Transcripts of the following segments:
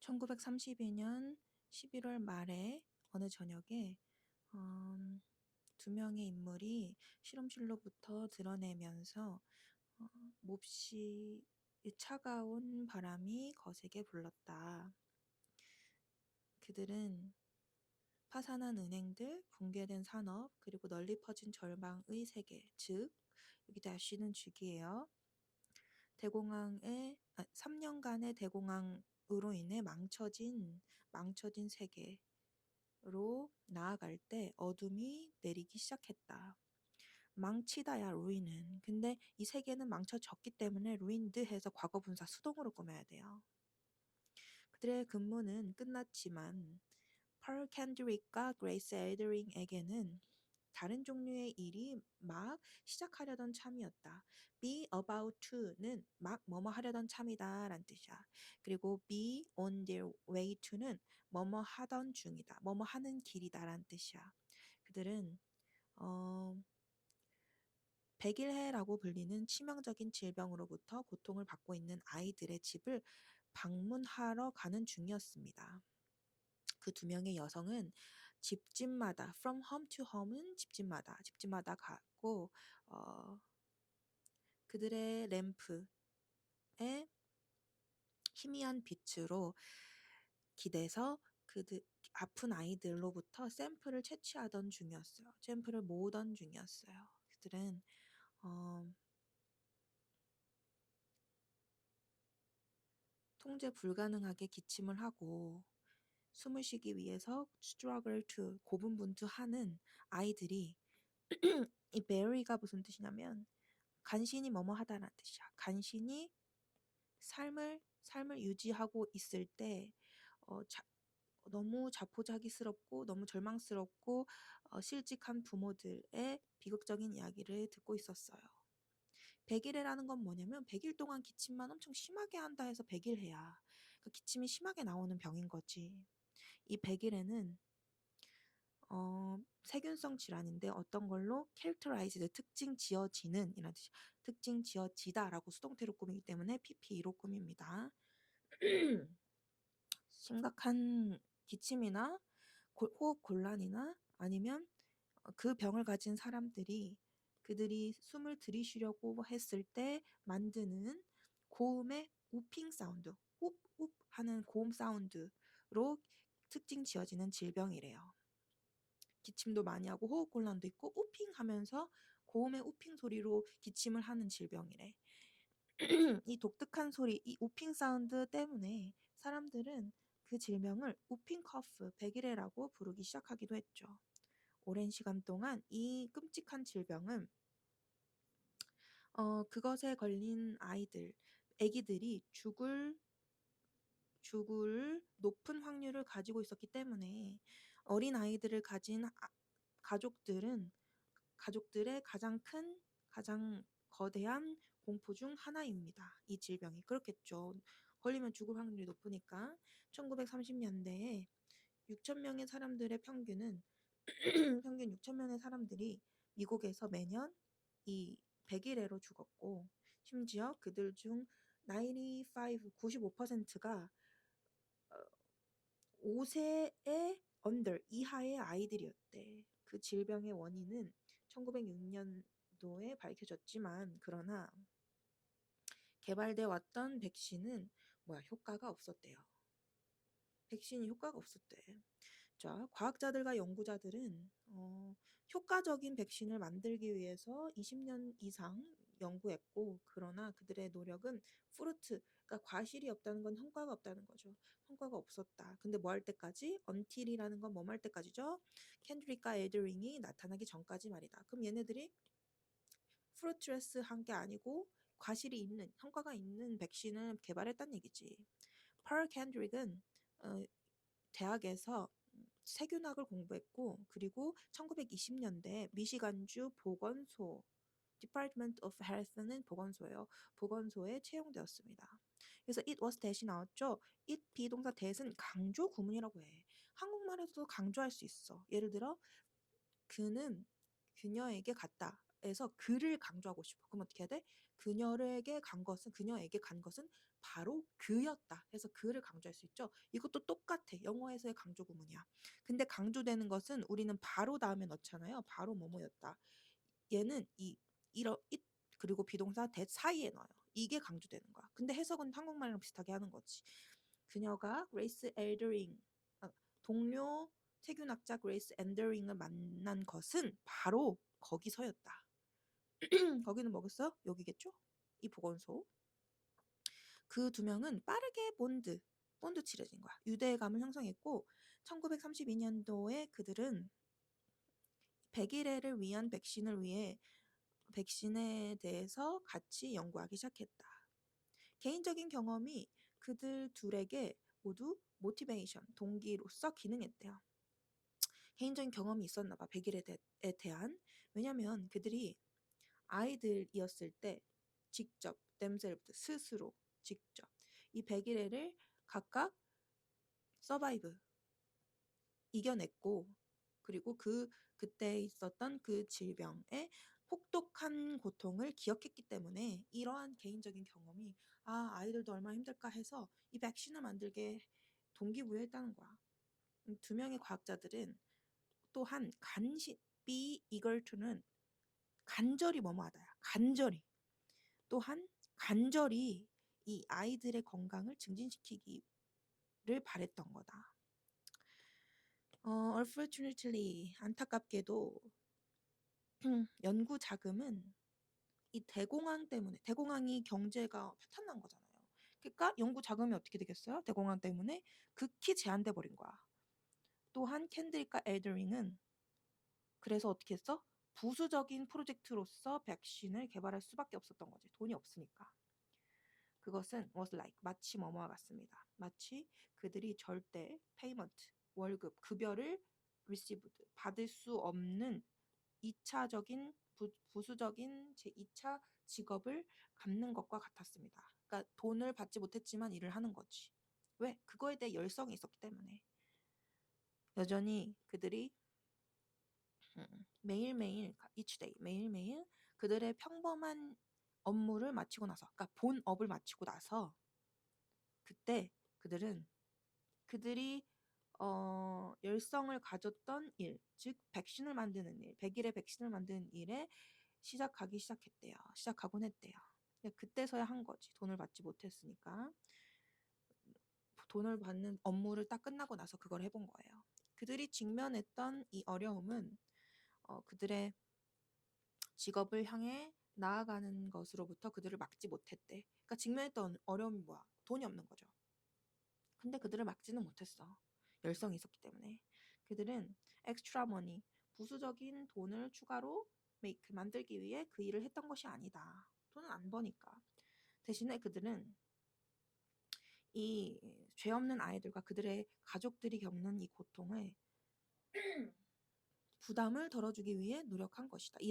1932년 11월 말에 어느 저녁에 두 명의 인물이 실험실로부터 드러내면서 몹시 차가운 바람이 거세게 불렀다. 그들은 파산한 은행들, 붕괴된 산업, 그리고 널리 퍼진 절망의 세계, 즉 여기 다시는 죽이에요. 3년간의 대공황으로 인해 망쳐진 세계로 나아갈 때 어둠이 내리기 시작했다. 망치다야 루인은. 근데 이 세계는 망쳐졌기 때문에 루인드해서 과거 분사 수동으로 꾸며야 돼요. 그들의 근무는 끝났지만 펄 캔드릭과 그레이스 에더링에게는 다른 종류의 일이 막 시작하려던 참이었다. be about to는 막 뭐뭐 하려던 참이다 라는 뜻이야. 그리고 be on their way to는 뭐뭐 하던 중이다. 뭐뭐 하는 길이다 라는 뜻이야. 그들은 백일해라고 불리는 치명적인 질병으로부터 고통을 받고 있는 아이들의 집을 방문하러 가는 중이었습니다. 그 두 명의 여성은 집집마다 from home to home은 집집마다 갔고 그들의 램프에 희미한 빛으로 기대서 그들 아픈 아이들로부터 샘플을 채취하던 중이었어요. 샘플을 모으던 중이었어요. 그들은 통제 불가능하게 기침을 하고 숨을 쉬기 위해서 struggle to 고분분투하는 아이들이 이 beary가 무슨 뜻이냐면 간신히 뭐뭐 하다라는 뜻이야. 간신히 삶을 유지하고 있을 때 너무 자포자기스럽고 너무 절망스럽고 실직한 부모들의 비극적인 이야기를 듣고 있었어요. 백일해라는 건 뭐냐면 100일 동안 기침만 엄청 심하게 한다 해서 백일해야. 그 기침이 심하게 나오는 병인 거지. 이 백일해는 세균성 질환인데 어떤 걸로 characterized 특징 지어지는 이라는 뜻이 특징 지어지다라고 수동태로 꾸미기 때문에 PP로 꾸밉니다. 심각한 기침이나 호흡 곤란이나 아니면 그 병을 가진 사람들이 그들이 숨을 들이쉬려고 했을 때 만드는 고음의 우핑 사운드, 웁웁 하는 고음 사운드로 특징 지어지는 질병이래요. 기침도 많이 하고 호흡 곤란도 있고 우핑 하면서 고음의 우핑 소리로 기침을 하는 질병이래. 이 독특한 소리, 이 우핑 사운드 때문에 사람들은 그 질병을 우핑 커프, 백일해라고 부르기 시작하기도 했죠. 오랜 시간 동안 이 끔찍한 질병은 그것에 걸린 아기들이 죽을 높은 확률을 가지고 있었기 때문에 어린 아이들을 가진 가족들의 가장 거대한 공포 중 하나입니다. 이 질병이. 그렇겠죠. 걸리면 죽을 확률이 높으니까. 1930년대에 6,000명의 사람들의 평균 6,000명의 사람들이 미국에서 매년 이 백일해로 죽었고 심지어 그들 중 95%가 5세의 이하의 아이들이었대. 그 질병의 원인은 1906년도에 밝혀졌지만 그러나 개발돼 왔던 백신은 효과가 없었대요. 백신이 효과가 없었대. 자, 과학자들과 연구자들은 효과적인 백신을 만들기 위해서 20년 이상 연구했고 그러나 그들의 노력은 그러니까 과실이 없다는 건 성과가 없다는 거죠. 성과가 없었다. 근데 뭐 할 때까지? until이라는 건 뭐 할 때까지죠? 캔드릭과 에더링이 나타나기 전까지 말이다. 그럼 얘네들이 fruitless한 게 아니고 과실이 있는, 성과가 있는 백신을 개발했다는 얘기지. 펄 캔드릭은 대학에서 세균학을 공부했고 그리고 1920년대 미시간주 보건소 Department of Health는 보건소예요. 보건소에 채용되었습니다. 그래서 it was 대신 나왔죠. it 비동사 that은 강조 구문이라고 해. 한국말에서도 강조할 수 있어. 예를 들어 그는 그녀에게 갔다. 그에서 그를 강조하고 싶어. 그럼 어떻게 해야 돼? 그녀에게 간 것은 바로 그였다 해서 그를 강조할 수 있죠. 이것도 똑같아. 영어에서의 강조 구문이야. 근데 강조되는 것은 우리는 바로 다음에 넣잖아요. 바로 뭐뭐였다. 얘는 이러 it 그리고 비동사 that 사이에 넣어요. 이게 강조되는 거야. 근데 해석은 한국말이랑 비슷하게 하는 거지. 그녀가 그레이스 엘더링 동료 세균학자 그레이스 엔더링을 만난 것은 바로 거기서였다. 거기는 뭐겠어? 여기겠죠? 이 보건소. 그 두 명은 빠르게 본드 칠해진 거야. 유대감을 형성했고 1932년도에 그들은 100일애를 위한 백신에 대해서 같이 연구하기 시작했다. 개인적인 경험이 그들 둘에게 모두 모티베이션, 동기로서 기능했대요. 개인적인 경험이 있었나 봐, 100일에 대한. 왜냐면 그들이 아이들이었을 때 직접 스스로 직접 이 100일애를 각각 서바이브 이겨냈고 그리고 그때 있었던 그 질병의 혹독한 고통을 기억했기 때문에 이러한 개인적인 경험이 아이들도 얼마나 힘들까 해서 이 백신을 만들게 동기부여했다는 거야. 두 명의 과학자들은 또한 be eager to는 간절히 뭐뭐하다야. 간절히 이 아이들의 건강을 증진시키기를 바랬던 거다. Unfortunately, 안타깝게도 연구 자금은 이 대공황 때문에 대공황이 경제가 파탄난 거잖아요. 그러니까 연구 자금이 어떻게 되겠어요? 대공황 때문에 극히 제한돼 버린 거야. 또한 캔드릭과 엘더링은 그래서 어떻게 했어? 부수적인 프로젝트로서 백신을 개발할 수밖에 없었던 거지. 돈이 없으니까. 그것은 was like 마치 뭐뭐와 같습니다. 마치 그들이 절대 payment 월급 급여를 received 받을 수 없는 2차적인 부수적인 제2차 직업을 갖는 것과 같았습니다. 그러니까 돈을 받지 못했지만 일을 하는 거지. 왜? 그거에 대해 열성이 있었기 때문에. 여전히 그들이 매일매일 each day 매일매일 그들의 평범한 업무를 마치고 나서 그러니까 본업을 마치고 나서 그때 그들이 열성을 가졌던 일, 즉 백신을 만드는 일, 100일의 백신을 만드는 일에 시작하곤 했대요. 그때서야 한 거지. 돈을 받지 못했으니까. 돈을 받는 업무를 딱 끝나고 나서 그걸 해본 거예요. 그들이 직면했던 이 어려움은 그들의 직업을 향해 나아가는 것으로부터 그들을 막지 못했대. 그러니까 직면했던 어려움이 뭐야? 돈이 없는 거죠. 근데 그들을 막지는 못했어. 열성이 있었기 때문에. 그들은 extra money, 부수적인 돈을 추가로 만들기 위해 그 일을 했던 것이 아니다. 돈은 안 버니까. 대신에 그들은 이 죄 없는 아이들과 그들의 가족들이 겪는 이 고통을 부담을 덜어주기 위해 노력한 것이다.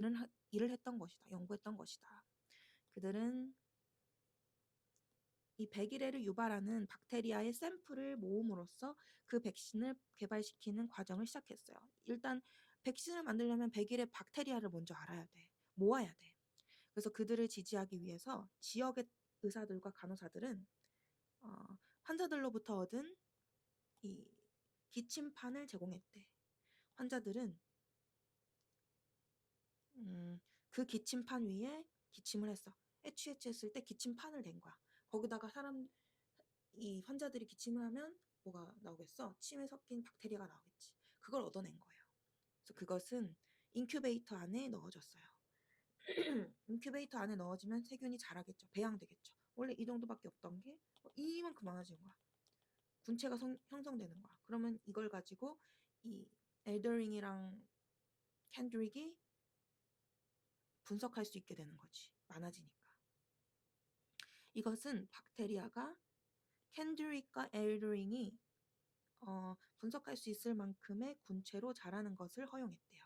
일을 했던 것이다. 연구했던 것이다. 그들은 이 백일애를 유발하는 박테리아의 샘플을 모음으로써 그 백신을 개발시키는 과정을 시작했어요. 일단 백신을 만들려면 백일의 박테리아를 먼저 알아야 돼. 모아야 돼. 그래서 그들을 지지하기 위해서 지역의 의사들과 간호사들은 환자들로부터 얻은 이 기침판을 제공했대. 환자들은 그 기침판 위에 기침을 했어. 했을 때 기침판을 댄 거야. 거기다가 이 환자들이 기침을 하면 뭐가 나오겠어? 침에 섞인 박테리아가 나오겠지. 그걸 얻어낸 거예요. 그래서 그것은 인큐베이터 안에 넣어졌어요. 인큐베이터 안에 넣어지면 세균이 자라겠죠. 배양되겠죠. 원래 이 정도밖에 없던 게 이만큼 많아지는 거야. 군체가 형성되는 거야. 그러면 이걸 가지고 이 엘더링이랑 캔드릭이 분석할 수 있게 되는 거지. 많아지니까. 이것은 박테리아가 캔드릭과 엘더링이 분석할 수 있을 만큼의 군체로 자라는 것을 허용했대요.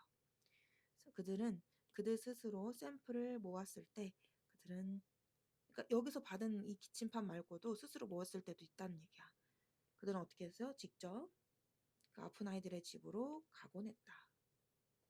그래서 그들 스스로 샘플을 모았을 때 그러니까 여기서 받은 이 기침판 말고도 스스로 모았을 때도 있다는 얘기야. 그들은 어떻게 했어요? 직접 그 아픈 아이들의 집으로 가곤 했다.